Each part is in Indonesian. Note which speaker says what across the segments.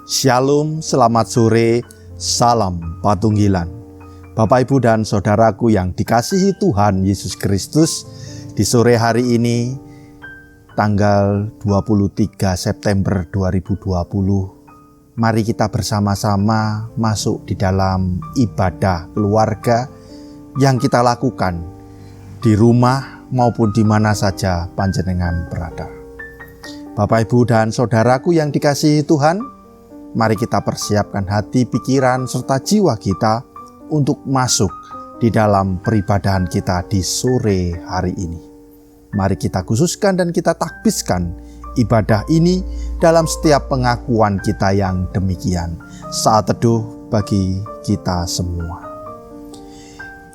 Speaker 1: Shalom, selamat sore, salam patunggilan. Bapak, Ibu, dan saudaraku yang dikasihi Tuhan Yesus Kristus, di sore hari ini, tanggal 23 September 2020, mari kita bersama-sama masuk di dalam ibadah keluarga yang kita lakukan di rumah maupun di mana saja panjenengan berada. Bapak, Ibu, dan saudaraku yang dikasihi Tuhan, mari kita persiapkan hati, pikiran, serta jiwa kita untuk masuk di dalam peribadahan kita di sore hari ini. Mari kita khususkan dan kita takbiskan ibadah ini dalam setiap pengakuan kita yang demikian. Saat teduh bagi kita semua.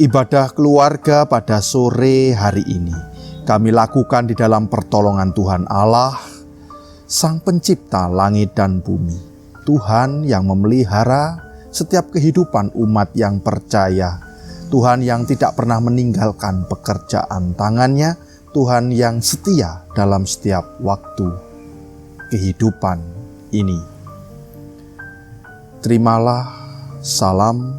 Speaker 1: Ibadah keluarga pada sore hari ini kami lakukan di dalam pertolongan Tuhan Allah, Sang Pencipta langit dan bumi. Tuhan yang memelihara setiap kehidupan umat yang percaya. Tuhan yang tidak pernah meninggalkan pekerjaan tangannya. Tuhan yang setia dalam setiap waktu kehidupan ini. Terimalah salam,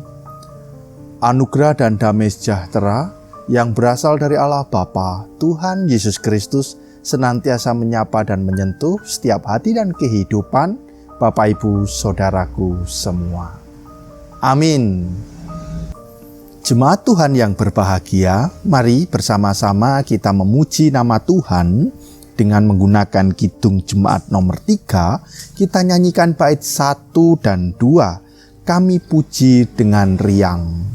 Speaker 1: anugerah dan damai sejahtera yang berasal dari Allah Bapa, Tuhan Yesus Kristus, senantiasa menyapa dan menyentuh setiap hati dan kehidupan Bapak, Ibu, saudaraku semua. Amin. Jemaat Tuhan yang berbahagia, mari bersama-sama kita memuji nama Tuhan dengan menggunakan kidung jemaat nomor 3. Kita nyanyikan bait 1 dan 2. Kami puji dengan riang.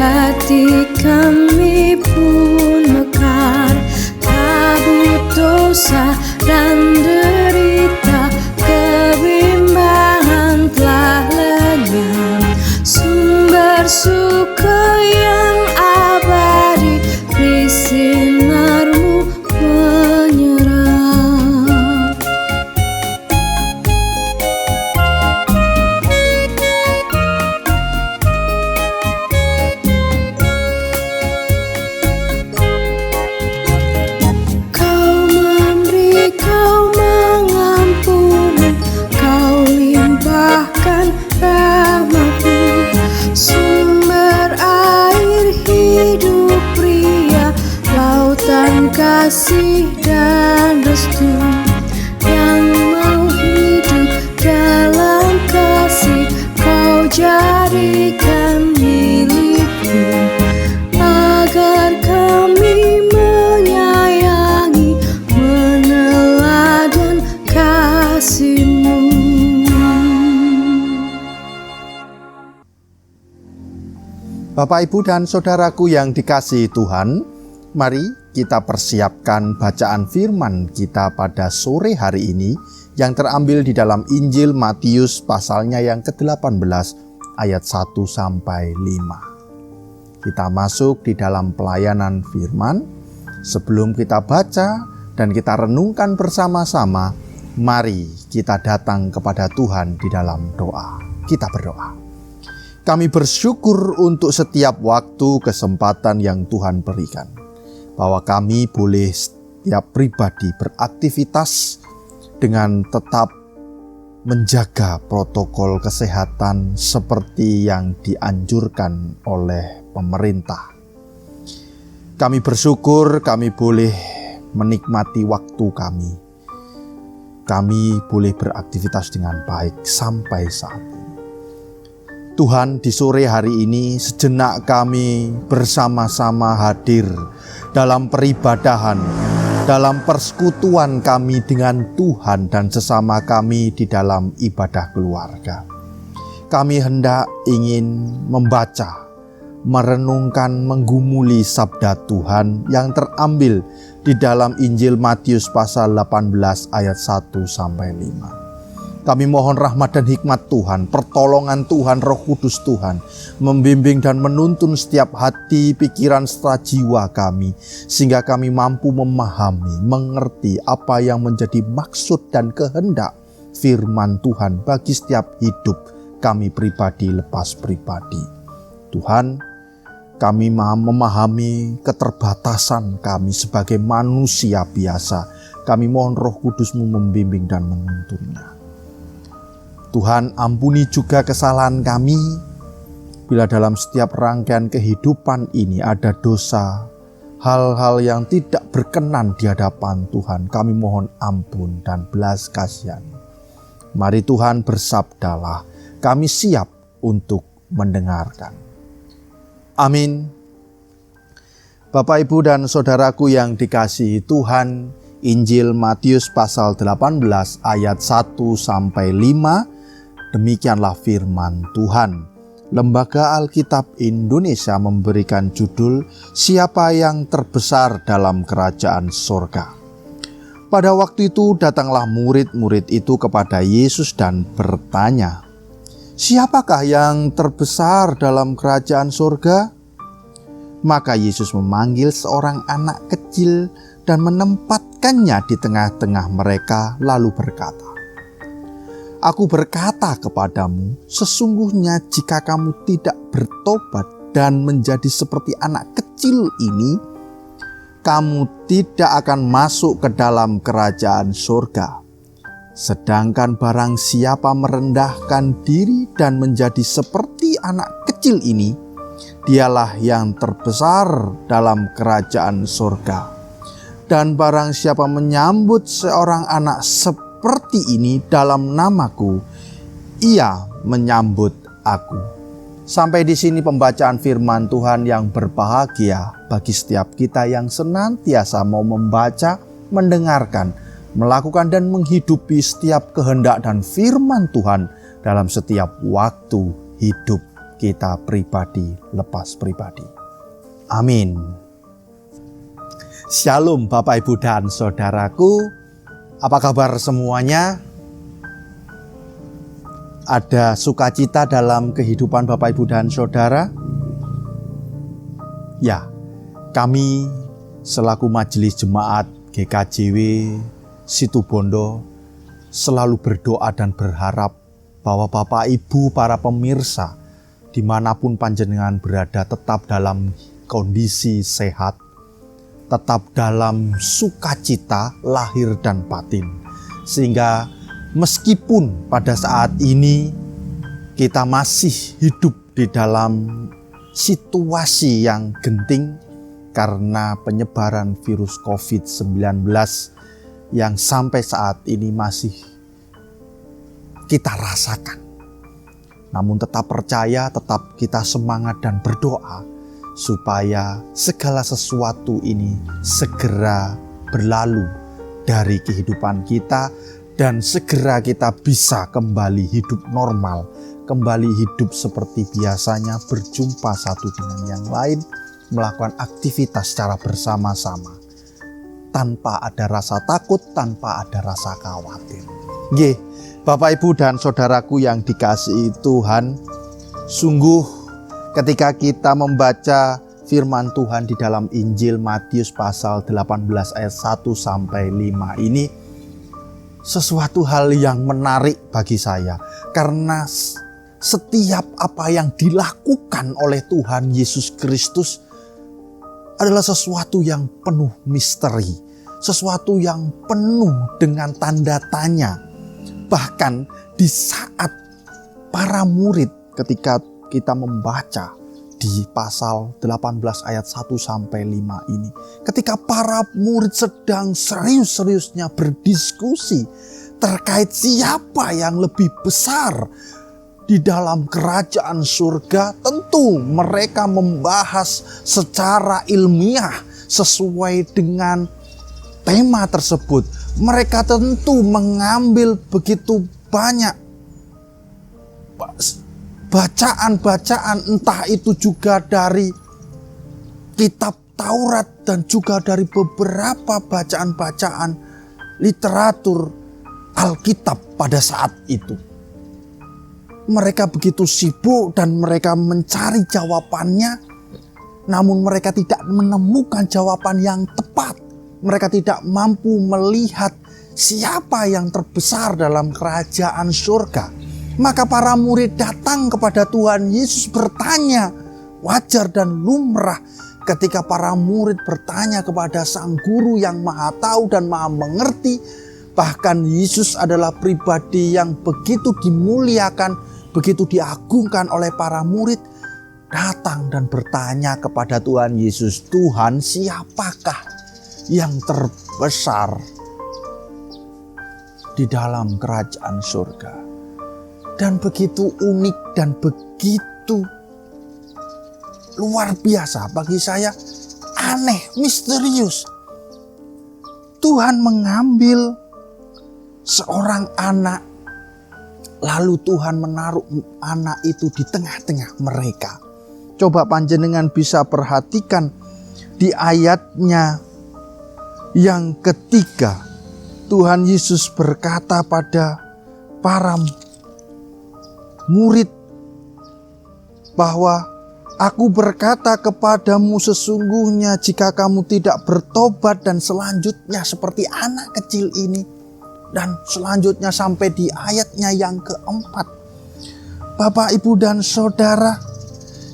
Speaker 2: Hati kami pun mekar, kabut dosa dan derita, kebimbangan telah lenyap. Sumber suka yang abadi di sinar-Mu menyerap. Kasih dan restu yang mau hidup dalam kasih, Kau jadikan milikku, agar kami menyayangi, meneladan kasih-Mu.
Speaker 1: Bapak, Ibu, dan saudaraku yang dikasihi Tuhan, mari kita persiapkan bacaan firman kita pada sore hari ini yang terambil di dalam Injil Matius pasalnya yang ke-18 ayat 1 sampai 5. Kita masuk di dalam pelayanan firman. Sebelum kita baca dan kita renungkan bersama-sama, mari kita datang kepada Tuhan di dalam doa. Kita berdoa. Kami bersyukur untuk setiap waktu kesempatan yang Tuhan berikan, bahwa kami boleh setiap pribadi beraktivitas dengan tetap menjaga protokol kesehatan seperti yang dianjurkan oleh pemerintah. Kami bersyukur kami boleh menikmati waktu kami. Kami boleh beraktivitas dengan baik sampai saat ini. Tuhan, di sore hari ini sejenak kami bersama-sama hadir dalam peribadahan, dalam persekutuan kami dengan Tuhan dan sesama kami di dalam ibadah keluarga. Kami hendak ingin membaca, merenungkan, menggumuli sabda Tuhan yang terambil di dalam Injil Matius pasal 18 ayat 1 sampai 5. Kami mohon rahmat dan hikmat Tuhan, pertolongan Tuhan, Roh Kudus Tuhan, membimbing dan menuntun setiap hati, pikiran, serta jiwa kami, sehingga kami mampu memahami, mengerti apa yang menjadi maksud dan kehendak firman Tuhan bagi setiap hidup kami pribadi lepas pribadi. Tuhan, kami memahami keterbatasan kami sebagai manusia biasa. Kami mohon Roh Kudus-Mu membimbing dan menuntunnya. Tuhan, ampuni juga kesalahan kami bila dalam setiap rangkaian kehidupan ini ada dosa, hal-hal yang tidak berkenan di hadapan Tuhan. Kami mohon ampun dan belas kasihan. Mari Tuhan bersabdalah, kami siap untuk mendengarkan. Amin. Bapak, Ibu, dan saudaraku yang dikasihi Tuhan, Injil Matius pasal 18 ayat 1-5, demikianlah firman Tuhan. Lembaga Alkitab Indonesia memberikan judul Siapa yang Terbesar dalam Kerajaan Sorga. Pada waktu itu datanglah murid-murid itu kepada Yesus dan bertanya, "Siapakah yang terbesar dalam kerajaan sorga?" Maka Yesus memanggil seorang anak kecil dan menempatkannya di tengah-tengah mereka, lalu berkata, "Aku berkata kepadamu, sesungguhnya jika kamu tidak bertobat dan menjadi seperti anak kecil ini, kamu tidak akan masuk ke dalam kerajaan surga. Sedangkan barang siapa merendahkan diri dan menjadi seperti anak kecil ini, dialah yang terbesar dalam kerajaan surga. Dan barang siapa menyambut seorang anak seperti ini dalam namaku, ia menyambut aku." Sampai di sini pembacaan firman Tuhan yang berbahagia bagi setiap kita yang senantiasa mau membaca, mendengarkan, melakukan dan menghidupi setiap kehendak dan firman Tuhan dalam setiap waktu hidup kita pribadi lepas pribadi. Amin. Shalom Bapak, Ibu, dan saudaraku. Apa kabar semuanya? Ada sukacita dalam kehidupan Bapak, Ibu, dan saudara? Ya, kami selaku Majelis Jemaat GKJW Situbondo selalu berdoa dan berharap bahwa Bapak, Ibu, para pemirsa dimanapun panjenengan berada tetap dalam kondisi sehat, tetap dalam sukacita lahir dan batin, sehingga meskipun pada saat ini kita masih hidup di dalam situasi yang genting karena penyebaran virus COVID-19 yang sampai saat ini masih kita rasakan. Namun tetap percaya, tetap kita semangat dan berdoa supaya segala sesuatu ini segera berlalu dari kehidupan kita dan segera kita bisa kembali hidup normal, kembali hidup seperti biasanya, berjumpa satu dengan yang lain, melakukan aktivitas secara bersama-sama, tanpa ada rasa takut, tanpa ada rasa khawatir. Nggih, Bapak, Ibu, dan saudaraku yang dikasihi Tuhan, sungguh ketika kita membaca firman Tuhan di dalam Injil Matius pasal 18 ayat 1-5 ini, sesuatu hal yang menarik bagi saya, karena setiap apa yang dilakukan oleh Tuhan Yesus Kristus adalah sesuatu yang penuh misteri, sesuatu yang penuh dengan tanda tanya. Bahkan di saat para murid, ketika kita membaca di pasal 18 ayat 1-5 ini, ketika para murid sedang serius-seriusnya berdiskusi terkait siapa yang lebih besar di dalam kerajaan surga, tentu mereka membahas secara ilmiah sesuai dengan tema tersebut. Mereka tentu mengambil begitu banyak bacaan-bacaan, entah itu juga dari kitab Taurat dan juga dari beberapa bacaan-bacaan literatur Alkitab pada saat itu. Mereka begitu sibuk dan mereka mencari jawabannya, namun mereka tidak menemukan jawaban yang tepat. Mereka tidak mampu melihat siapa yang terbesar dalam kerajaan surga. Maka para murid datang kepada Tuhan Yesus bertanya. Wajar dan lumrah ketika para murid bertanya kepada Sang Guru yang Maha Tahu dan Maha Mengerti. Bahkan Yesus adalah pribadi yang begitu dimuliakan, begitu diagungkan oleh para murid. Datang dan bertanya kepada Tuhan Yesus, Tuhan, siapakah yang terbesar di dalam kerajaan surga? Dan begitu unik dan begitu luar biasa bagi saya, aneh, misterius. Tuhan mengambil seorang anak, lalu Tuhan menaruh anak itu di tengah-tengah mereka. Coba panjenengan bisa perhatikan di ayatnya yang ketiga. Tuhan Yesus berkata pada para murid bahwa Aku berkata kepadamu, sesungguhnya jika kamu tidak bertobat dan selanjutnya seperti anak kecil ini, dan selanjutnya sampai di ayatnya yang keempat. Bapak, Ibu, dan Saudara,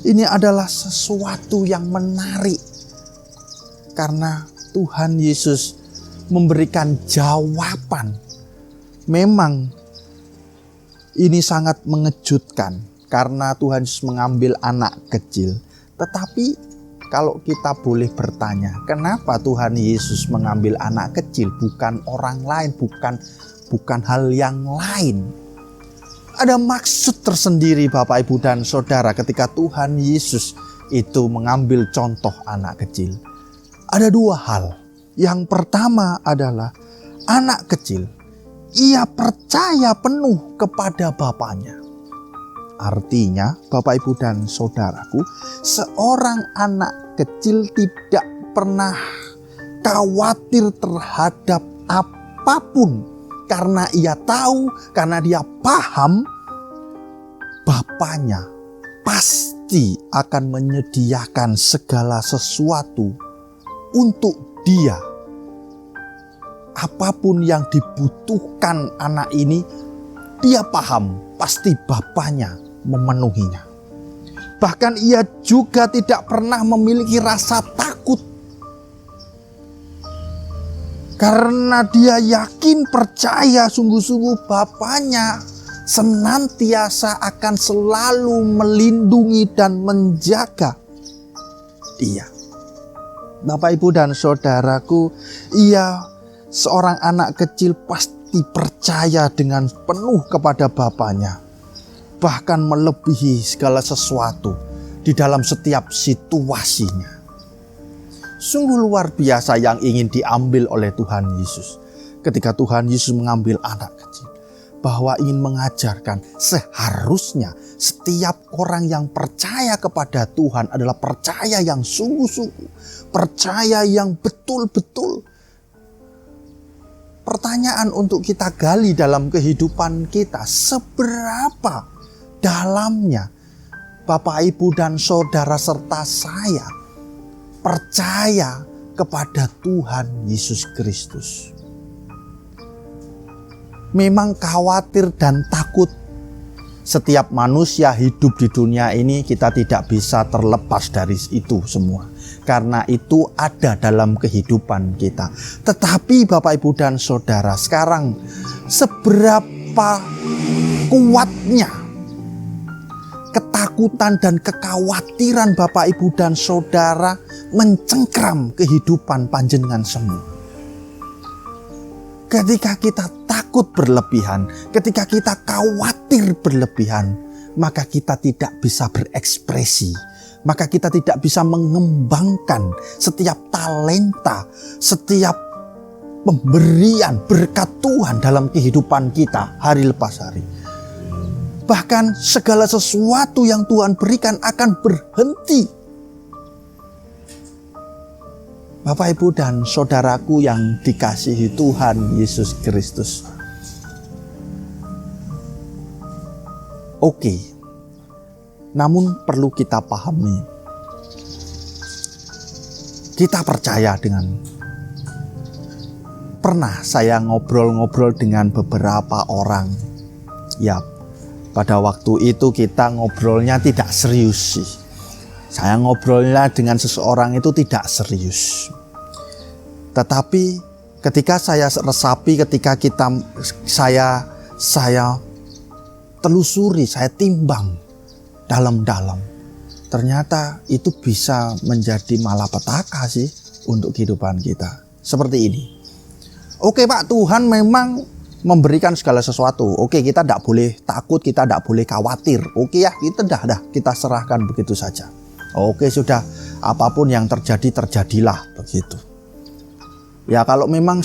Speaker 1: ini adalah sesuatu yang menarik. Karena Tuhan Yesus memberikan jawaban. Memang ini sangat mengejutkan. Karena Tuhan Yesus mengambil anak kecil. Tetapi kalau kita boleh bertanya, kenapa Tuhan Yesus mengambil anak kecil, bukan orang lain, bukan hal yang lain? Ada maksud tersendiri Bapak, Ibu, dan Saudara ketika Tuhan Yesus itu mengambil contoh anak kecil. Ada dua hal. Yang pertama adalah anak kecil, ia percaya penuh kepada bapaknya. Artinya, Bapak, Ibu, dan Saudaraku, seorang anak kecil tidak pernah khawatir terhadap apapun. Karena ia tahu, karena dia paham, bapaknya pasti akan menyediakan segala sesuatu untuk dia. Apapun yang dibutuhkan anak ini, dia paham pasti bapaknya memenuhinya. Bahkan ia juga tidak pernah memiliki rasa takut. Karena dia yakin, percaya sungguh-sungguh bapaknya senantiasa akan selalu melindungi dan menjaga dia. Bapak, Ibu, dan Saudaraku, ia seorang anak kecil pasti percaya dengan penuh kepada bapaknya. Bahkan melebihi segala sesuatu di dalam setiap situasinya. Sungguh luar biasa yang ingin diambil oleh Tuhan Yesus. Ketika Tuhan Yesus mengambil anak kecil. Bahwa ingin mengajarkan seharusnya setiap orang yang percaya kepada Tuhan adalah percaya yang sungguh-sungguh. Percaya yang betul-betul. Pertanyaan untuk kita gali dalam kehidupan kita, seberapa dalamnya Bapak, Ibu, dan Saudara serta saya percaya kepada Tuhan Yesus Kristus. Memang khawatir dan takut. Setiap manusia hidup di dunia ini, kita tidak bisa terlepas dari itu semua. Karena itu ada dalam kehidupan kita. Tetapi Bapak, Ibu, dan Saudara, sekarang seberapa kuatnya ketakutan dan kekhawatiran Bapak, Ibu, dan Saudara mencengkram kehidupan panjenengan semua. Ketika kita takut berlebihan, ketika kita khawatir berlebihan, maka kita tidak bisa berekspresi. Maka kita tidak bisa mengembangkan setiap talenta, setiap pemberian berkat Tuhan dalam kehidupan kita hari lepas hari. Bahkan segala sesuatu yang Tuhan berikan akan berhenti. Bapak, Ibu, dan Saudaraku yang dikasihi Tuhan Yesus Kristus. Oke. Namun perlu kita pahami, kita percaya pernah saya ngobrol-ngobrol dengan beberapa orang. Ya, pada waktu itu kita ngobrolnya tidak serius sih. Saya ngobrolnya dengan seseorang itu tidak serius. Tetapi ketika saya resapi, ketika saya telusuri, saya timbang dalam-dalam, ternyata itu bisa menjadi malapetaka sih untuk kehidupan kita. Seperti ini. Oke Pak, Tuhan memang memberikan segala sesuatu. Oke, kita tidak boleh takut, kita tidak boleh khawatir. Oke ya, kita serahkan begitu saja. Oke sudah, apapun yang terjadi, terjadilah begitu. Ya kalau memang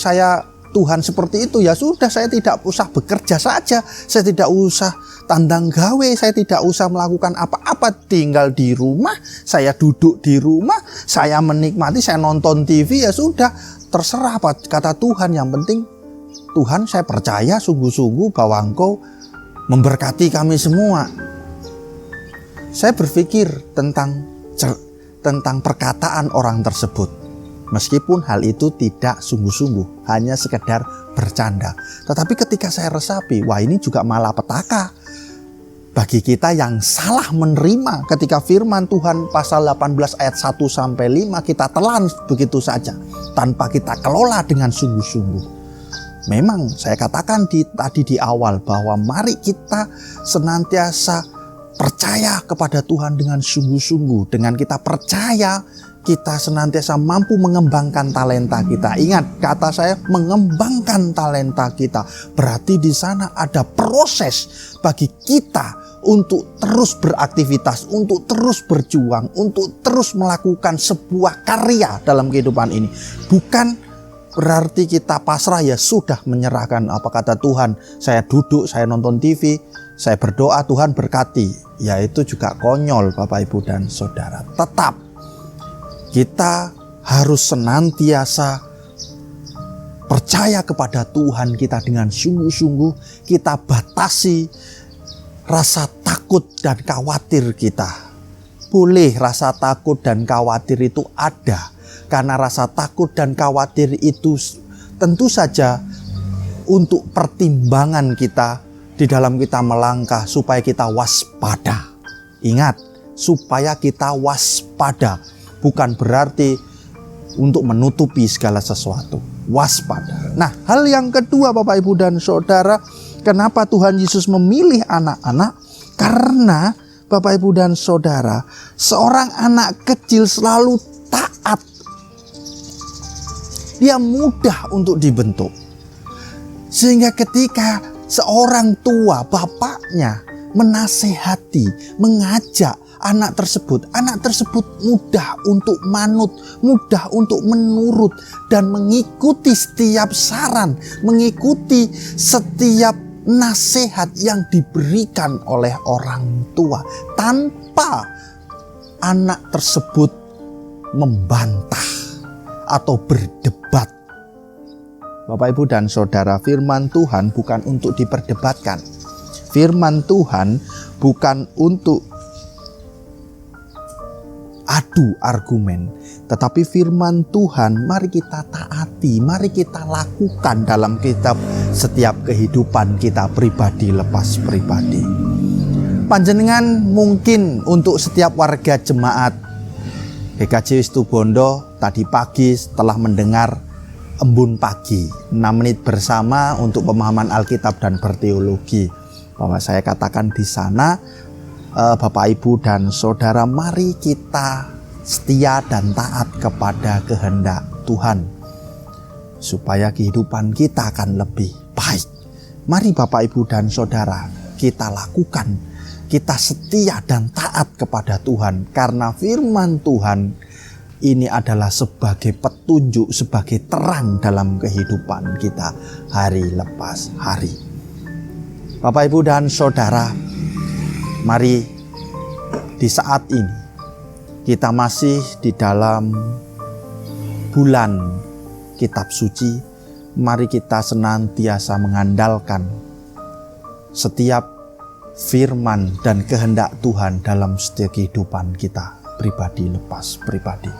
Speaker 1: Tuhan seperti itu, ya sudah, saya tidak usah bekerja saja. Saya tidak usah tandang gawe, saya tidak usah melakukan apa-apa. Tinggal di rumah, saya duduk di rumah, saya menikmati, saya nonton TV, ya sudah. Terserah apa kata Tuhan, yang penting Tuhan, saya percaya sungguh-sungguh bahwa Engkau memberkati kami semua. Saya berpikir tentang perkataan orang tersebut. Meskipun hal itu tidak sungguh-sungguh, hanya sekedar bercanda. Tetapi ketika saya resapi, wah ini juga malapetaka bagi kita yang salah menerima ketika firman Tuhan pasal 18 ayat 1-5 kita telan begitu saja tanpa kita kelola dengan sungguh-sungguh. Memang saya katakan tadi di awal bahwa mari kita senantiasa percaya kepada Tuhan dengan sungguh-sungguh. Dengan kita percaya, kita senantiasa mampu mengembangkan talenta kita. Ingat kata saya, mengembangkan talenta kita. Berarti di sana ada proses bagi kita untuk terus beraktivitas, untuk terus berjuang, untuk terus melakukan sebuah karya dalam kehidupan ini. Bukan berarti kita pasrah, ya sudah menyerahkan apa kata Tuhan. Saya duduk, saya nonton TV, saya berdoa Tuhan berkati. Ya itu juga konyol Bapak Ibu dan Saudara. Tetap kita harus senantiasa percaya kepada Tuhan kita dengan sungguh-sungguh. Kita batasi rasa takut dan khawatir kita. Boleh rasa takut dan khawatir itu ada. Karena rasa takut dan khawatir itu tentu saja untuk pertimbangan kita di dalam kita melangkah supaya kita waspada. Ingat, supaya kita waspada. Bukan berarti untuk menutupi segala sesuatu. Waspada. Nah, hal yang kedua Bapak Ibu dan Saudara, kenapa Tuhan Yesus memilih anak-anak? Karena Bapak Ibu dan Saudara, seorang anak kecil selalu taat. Dia mudah untuk dibentuk. Sehingga ketika seorang tua, bapaknya menasehati, mengajak anak tersebut mudah untuk manut, mudah untuk menurut dan mengikuti setiap saran, mengikuti setiap nasihat yang diberikan oleh orang tua tanpa anak tersebut membantah atau berdebat. Bapak Ibu dan Saudara, firman Tuhan bukan untuk diperdebatkan. Firman Tuhan bukan untuk adu argumen, tetapi firman Tuhan mari kita taati, mari kita lakukan dalam setiap kehidupan kita pribadi lepas pribadi. Panjenengan mungkin untuk setiap warga jemaat GKJ Situbondo tadi pagi setelah mendengar embun pagi 6 menit bersama untuk pemahaman Alkitab dan berteologi, bahwa saya katakan di sana, Bapak Ibu dan Saudara, mari kita setia dan taat kepada kehendak Tuhan supaya kehidupan kita akan lebih baik. Mari Bapak Ibu dan Saudara, kita lakukan, kita setia dan taat kepada Tuhan, karena firman Tuhan ini adalah sebagai petunjuk, sebagai terang dalam kehidupan kita hari lepas hari. Bapak Ibu dan Saudara, mari di saat ini kita masih di dalam bulan kitab suci. Mari kita senantiasa mengandalkan setiap firman dan kehendak Tuhan dalam setiap kehidupan kita pribadi lepas pribadi.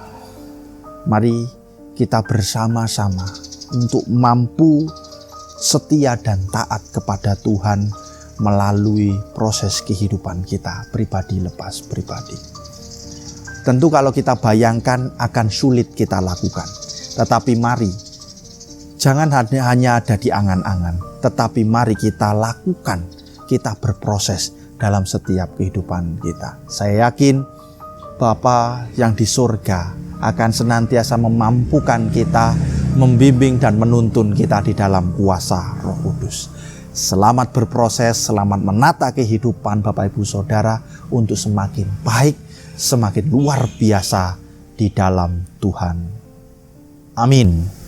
Speaker 1: Mari kita bersama-sama untuk mampu setia dan taat kepada Tuhan melalui proses kehidupan kita pribadi lepas pribadi. Tentu kalau kita bayangkan akan sulit kita lakukan. Tetapi mari, jangan hanya ada di angan-angan, tetapi mari kita lakukan, kita berproses dalam setiap kehidupan kita. Saya yakin Bapa yang di surga akan senantiasa memampukan kita, membimbing dan menuntun kita di dalam kuasa Roh Kudus. Selamat berproses, selamat menata kehidupan Bapak Ibu Saudara untuk semakin baik, semakin luar biasa di dalam Tuhan. Amin.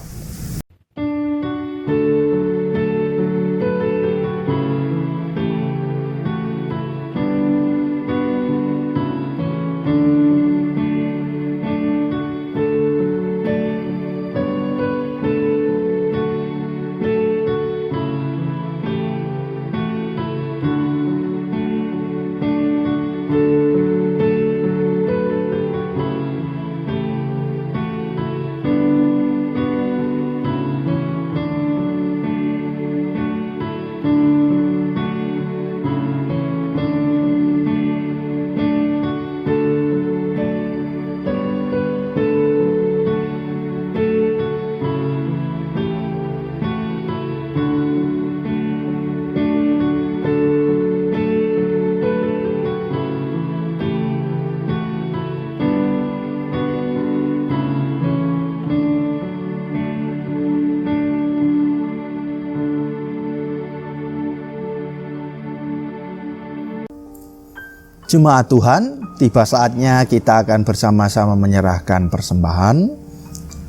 Speaker 1: Jemaat Tuhan, tiba saatnya kita akan bersama-sama menyerahkan persembahan.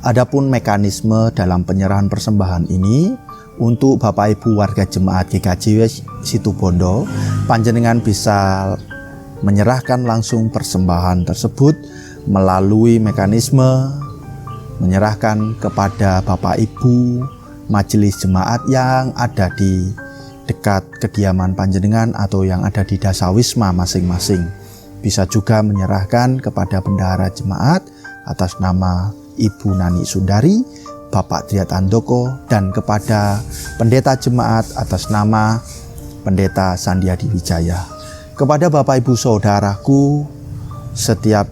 Speaker 1: Adapun mekanisme dalam penyerahan persembahan ini untuk Bapak Ibu warga jemaat GKJ Situbondo, panjenengan bisa menyerahkan langsung persembahan tersebut melalui mekanisme menyerahkan kepada Bapak Ibu majelis jemaat yang ada di dekat kediaman panjenengan atau yang ada di dasawisma masing-masing. Bisa juga menyerahkan kepada bendahara jemaat atas nama Ibu Nani Sundari, Bapak Triat Andoko, dan kepada pendeta jemaat atas nama Pendeta Sandiadi Wijaya. Kepada Bapak Ibu Saudaraku, setiap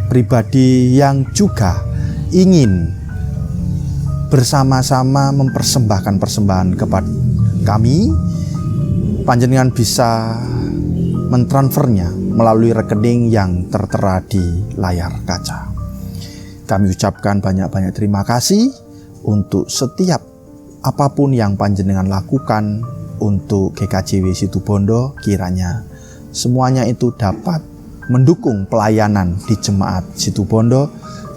Speaker 1: pribadi yang juga ingin bersama-sama mempersembahkan persembahan kepada kami, panjenengan bisa mentransfernya melalui rekening yang tertera di layar kaca. Kami ucapkan banyak-banyak terima kasih untuk setiap apapun yang panjenengan lakukan untuk GKJW Situbondo. Kiranya semuanya itu dapat mendukung pelayanan di jemaat Situbondo,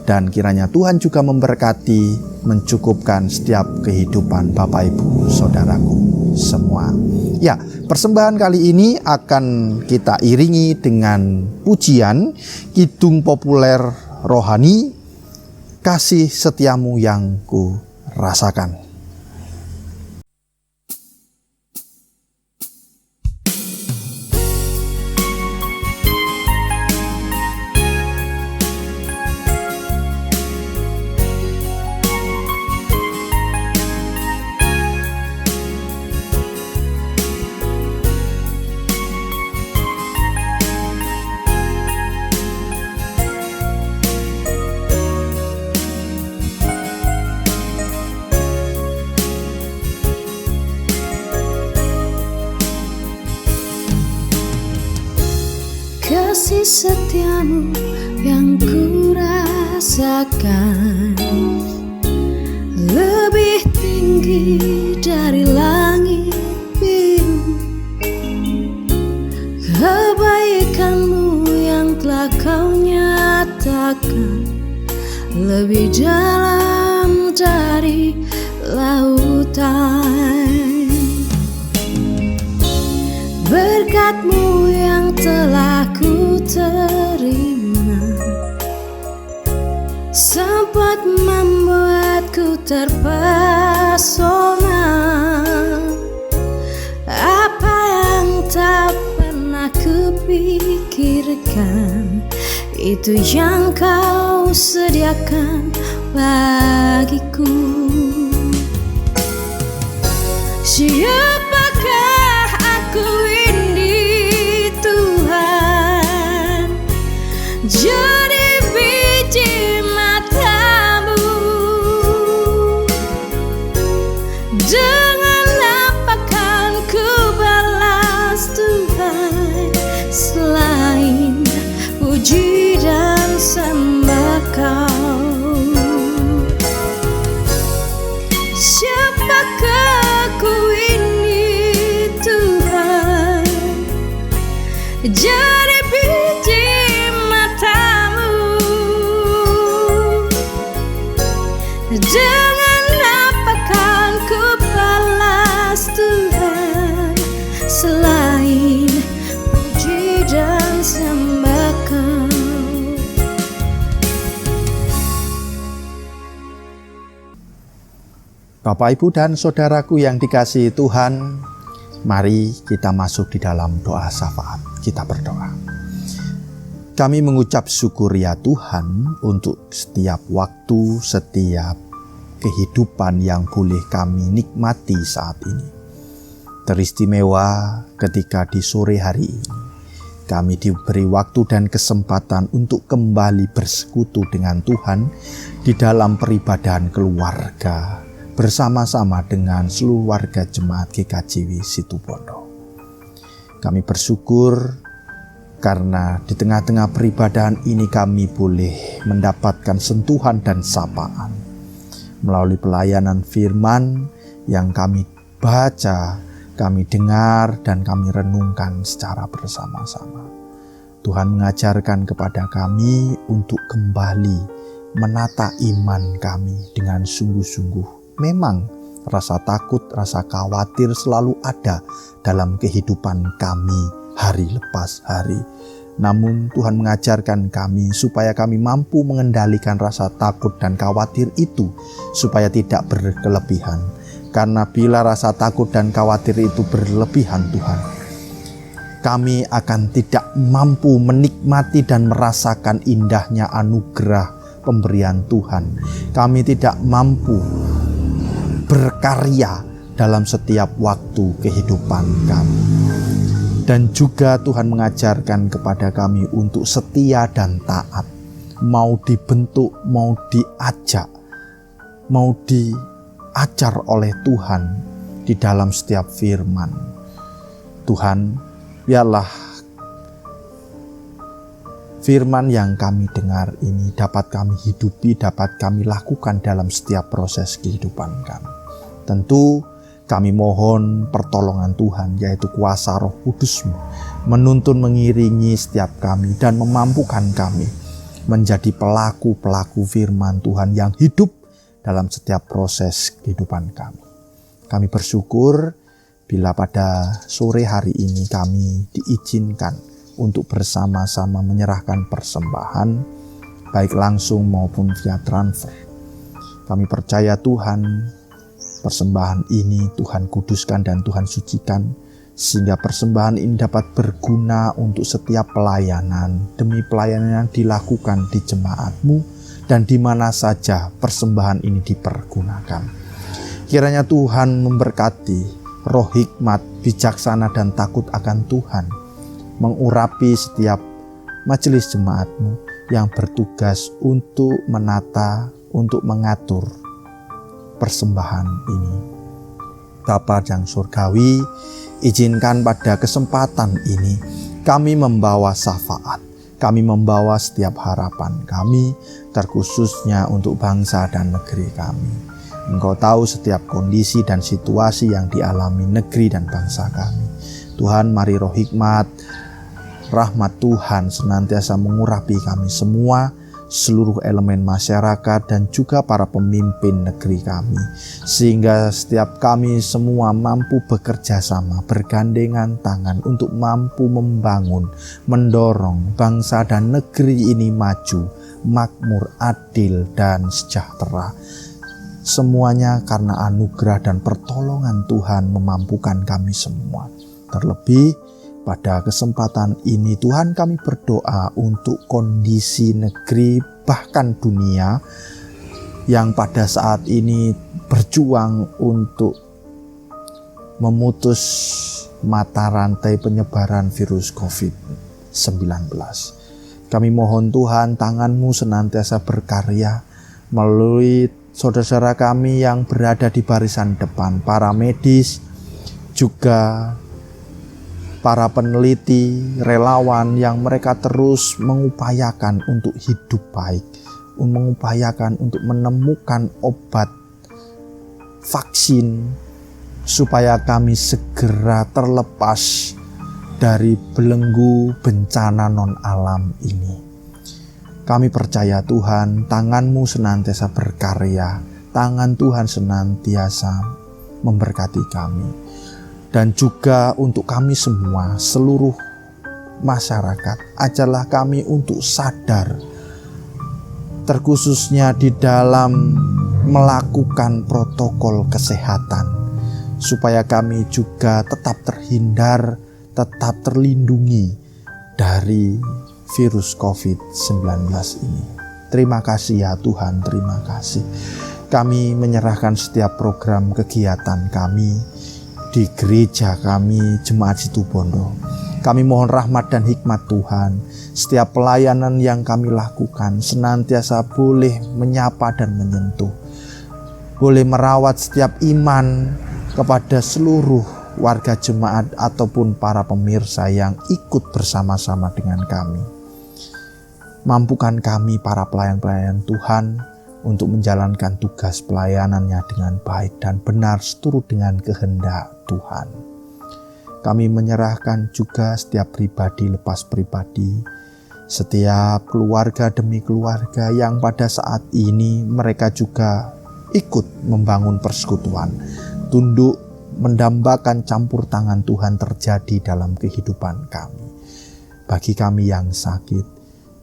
Speaker 1: dan kiranya Tuhan juga memberkati, mencukupkan setiap kehidupan Bapak Ibu Saudaraku semua. Ya, persembahan kali ini akan kita iringi dengan pujian kidung populer rohani, Kasih Setiamu Yang Ku Rasakan.
Speaker 2: Kasih setiamu yang ku rasakan lebih tinggi dari langit biru. Kebaikanmu yang telah kau nyatakan lebih dalam dari lautan. Berkat-Mu yang telah ku terima sempat membuatku terpesona. Apa yang tak pikirkan, itu yang kau sediakan bagiku. Siapakah aku ini Tuhan, jadi biji matamu. Dengan apa kan ku balas Tuhan, selain puji dan sembah Kau. Siapakah ku ini Tuhan, jadi biji matamu. Dengan apa kan ku balas Tuhan, selain puji dan sembah Kau.
Speaker 1: Bapak, Ibu, dan saudaraku yang dikasihi Tuhan, mari kita masuk di dalam doa syafaat. Kita berdoa. Kami mengucap syukur ya Tuhan untuk setiap waktu, setiap kehidupan yang boleh kami nikmati saat ini. Teristimewa ketika di sore hari ini kami diberi waktu dan kesempatan untuk kembali bersekutu dengan Tuhan di dalam peribadahan keluarga, bersama-sama dengan seluruh warga jemaat GKJW Situbondo. Kami bersyukur karena di tengah-tengah peribadahan ini kami boleh mendapatkan sentuhan dan sapaan melalui pelayanan firman yang kami baca, kami dengar, dan kami renungkan secara bersama-sama. Tuhan mengajarkan kepada kami untuk kembali menata iman kami dengan sungguh-sungguh. Memang rasa takut, rasa khawatir selalu ada dalam kehidupan kami hari lepas hari. Namun Tuhan mengajarkan kami supaya kami mampu mengendalikan rasa takut dan khawatir itu supaya tidak berkelebihan. Karena bila rasa takut dan khawatir itu berlebihan Tuhan, kami akan tidak mampu menikmati dan merasakan indahnya anugerah pemberian Tuhan. Kami tidak mampu berkarya dalam setiap waktu kehidupan kami. Dan juga Tuhan mengajarkan kepada kami untuk setia dan taat. Mau dibentuk, mau diajak, mau diajar oleh Tuhan di dalam setiap firman. Tuhan, biarlah firman yang kami dengar ini dapat kami hidupi, dapat kami lakukan dalam setiap proses kehidupan kami. Tentu kami mohon pertolongan Tuhan, yaitu kuasa Roh Kudus-Mu, menuntun mengiringi setiap kami dan memampukan kami menjadi pelaku-pelaku firman Tuhan yang hidup dalam setiap proses kehidupan kami. Kami bersyukur bila pada sore hari ini kami diizinkan untuk bersama-sama menyerahkan persembahan, baik langsung maupun via transfer. Kami percaya Tuhan, persembahan ini Tuhan kuduskan dan Tuhan sucikan, sehingga persembahan ini dapat berguna untuk setiap pelayanan, demi pelayanan yang dilakukan di jemaat-Mu dan di mana saja persembahan ini dipergunakan. Kiranya Tuhan memberkati roh hikmat, bijaksana dan takut akan Tuhan, mengurapi setiap majelis jemaat-Mu yang bertugas untuk menata, untuk mengatur persembahan ini. Bapa yang surgawi, izinkan pada kesempatan ini kami membawa syafaat, kami membawa setiap harapan kami, terkhususnya untuk bangsa dan negeri kami. Engkau tahu setiap kondisi dan situasi yang dialami negeri dan bangsa kami. Tuhan, mari roh hikmat, rahmat Tuhan senantiasa mengurapi kami semua, seluruh elemen masyarakat dan juga para pemimpin negeri kami, sehingga setiap kami semua mampu bekerja sama, bergandengan tangan untuk mampu membangun, mendorong bangsa dan negeri ini maju, makmur, adil dan sejahtera. Semuanya karena anugerah dan pertolongan Tuhan memampukan kami semua. Terlebih Pada kesempatan ini Tuhan, kami berdoa untuk kondisi negeri bahkan dunia yang pada saat ini berjuang untuk memutus mata rantai penyebaran virus COVID-19. Kami mohon Tuhan, tangan-Mu senantiasa berkarya melalui saudara-saudara kami yang berada di barisan depan, para medis, juga para peneliti, relawan yang mereka terus mengupayakan untuk hidup baik, mengupayakan untuk menemukan obat, vaksin, supaya kami segera terlepas dari belenggu bencana non-alam ini. Kami percaya Tuhan, tangan-Mu senantiasa berkarya, tangan Tuhan senantiasa memberkati kami. Dan juga untuk kami semua, seluruh masyarakat, ajarlah kami untuk sadar, terkhususnya di dalam melakukan protokol kesehatan, supaya kami juga tetap terhindar, tetap terlindungi dari virus COVID-19 ini. Terima kasih ya Tuhan, terima kasih. Kami menyerahkan setiap program kegiatan kami di gereja kami, Jemaat Situbondo. Kami mohon rahmat dan hikmat Tuhan. Setiap pelayanan yang kami lakukan senantiasa boleh menyapa dan menyentuh, boleh merawat setiap iman kepada seluruh warga jemaat ataupun para pemirsa yang ikut bersama-sama dengan kami. Mampukan kami para pelayan-pelayan Tuhan untuk menjalankan tugas pelayanannya dengan baik dan benar seturut dengan kehendak Tuhan. Kami menyerahkan juga setiap pribadi lepas pribadi, setiap keluarga demi keluarga yang pada saat ini mereka juga ikut membangun persekutuan, tunduk mendambakan campur tangan Tuhan terjadi dalam kehidupan kami. Bagi kami yang sakit,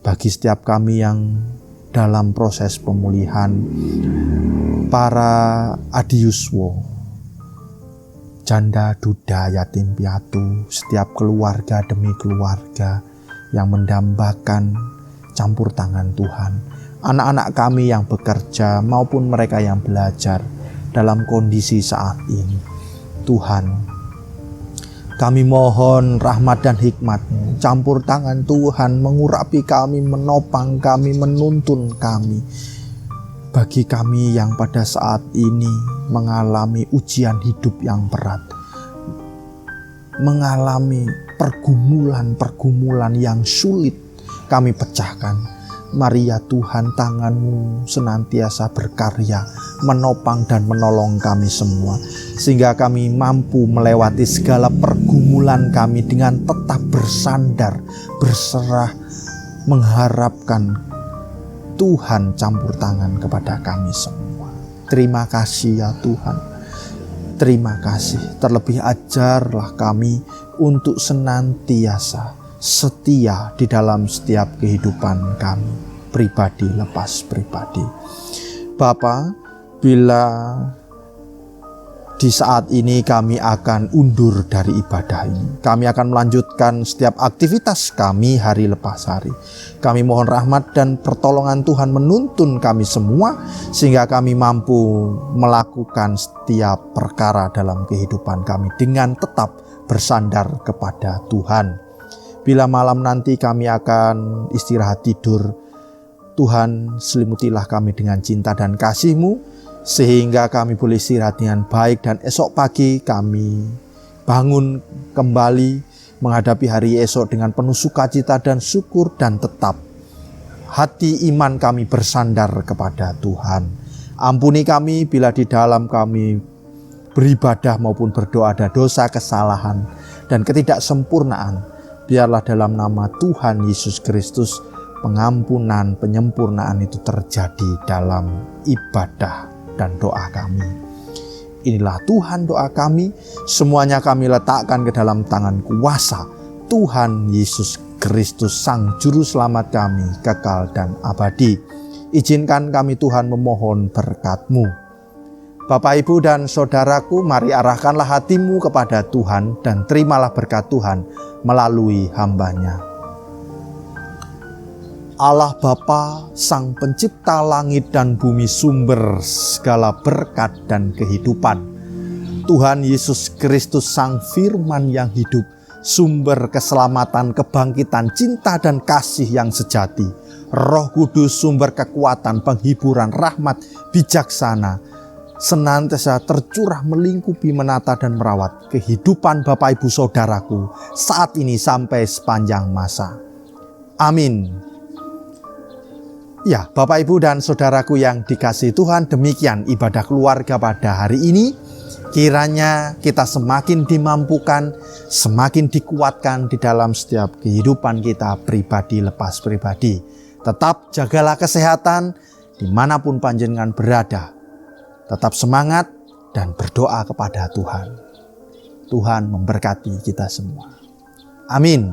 Speaker 1: bagi setiap kami yang dalam proses pemulihan, para adiuswo, janda, duda, yatim piatu, setiap keluarga demi keluarga yang mendambakan campur tangan Tuhan, anak-anak kami yang bekerja maupun mereka yang belajar dalam kondisi saat ini. Tuhan, kami mohon rahmat dan hikmat-Mu, campur tangan Tuhan mengurapi kami, menopang kami, menuntun kami. Bagi kami yang pada saat ini mengalami ujian hidup yang berat, mengalami pergumulan-pergumulan yang sulit kami pecahkan. Mari ya Tuhan, tangan-Mu senantiasa berkarya, menopang dan menolong kami semua, sehingga kami mampu melewati segala pergumulan kami dengan tetap bersandar, berserah, mengharapkan Tuhan campur tangan kepada kami semua. Terima kasih ya Tuhan, terima kasih. Terlebih ajarlah kami untuk senantiasa setia di dalam setiap kehidupan kami, pribadi lepas pribadi. Bapa, bila di saat ini kami akan undur dari ibadah ini, kami akan melanjutkan setiap aktivitas kami hari lepas hari. Kami mohon rahmat dan pertolongan Tuhan menuntun kami semua, sehingga kami mampu melakukan setiap perkara dalam kehidupan kami dengan tetap bersandar kepada Tuhan. Bila malam nanti kami akan istirahat tidur, Tuhan selimutilah kami dengan cinta dan kasih-Mu, sehingga kami boleh istirahat dengan baik, dan esok pagi kami bangun kembali menghadapi hari esok dengan penuh sukacita dan syukur, dan tetap hati iman kami bersandar kepada Tuhan. Ampuni kami bila di dalam kami beribadah maupun berdoa ada dosa, kesalahan, dan ketidaksempurnaan. Biarlah dalam nama Tuhan Yesus Kristus pengampunan, penyempurnaan itu terjadi dalam ibadah dan doa kami. Inilah Tuhan doa kami, semuanya kami letakkan ke dalam tangan kuasa Tuhan Yesus Kristus, Sang Juru Selamat kami, kekal dan abadi. Izinkan kami Tuhan memohon berkat-Mu. Bapak, Ibu, dan saudaraku, mari arahkanlah hatimu kepada Tuhan dan terimalah berkat Tuhan melalui hamba-Nya. Allah Bapa, Sang Pencipta langit dan bumi, sumber segala berkat dan kehidupan. Tuhan Yesus Kristus, Sang Firman yang hidup, sumber keselamatan, kebangkitan, cinta dan kasih yang sejati. Roh Kudus, sumber kekuatan, penghiburan, rahmat, bijaksana, senantiasa tercurah melingkupi, menata dan merawat kehidupan Bapak Ibu Saudaraku saat ini sampai sepanjang masa. Amin. Ya, Bapak Ibu dan Saudaraku yang dikasihi Tuhan, demikian ibadah keluarga pada hari ini. Kiranya kita semakin dimampukan, semakin dikuatkan di dalam setiap kehidupan kita pribadi lepas pribadi. Tetap jagalah kesehatan dimanapun panjenengan berada. Tetap semangat dan berdoa kepada Tuhan. Tuhan memberkati kita semua. Amin.